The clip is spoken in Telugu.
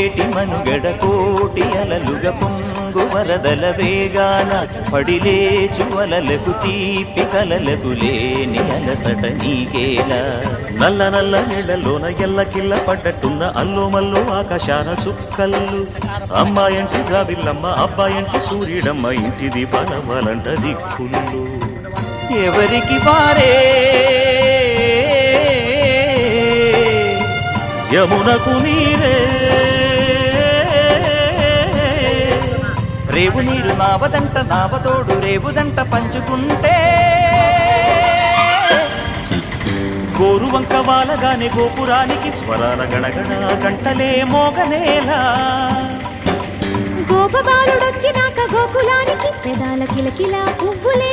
పొంగేటి మనుగడ కోటి అలలుగ పొంగు వరదల వేగాన పడిలేచు అలలకు తీపి కలలకు లేని అలసట నీకేలా నల్ల నల్ల నీళ్లలోన ఎల్లకిల్ల పడ్డట్టున్న అల్లో మల్లో ఆకాశాన చుక్కల్లు అమ్మాయంటి జాబిల్లమ్మ అబ్బాయంటి సూర్యుడమ్మ ఇంటి దీపాలవ్వాలంట దిక్కుళ్ళు ఎవరికి వారే యమునకు నీరే రేవు నీరు నావదంట నావతోడు రేవుదంట పంచుకుంటే గోరువంక వాలగానే గోపురానికి స్వరాల గణగణ గంటలే మోగనేలా గోపబాలుడొచ్చినాక గోకులానికి పెదాల కిలకిలా పువ్వులే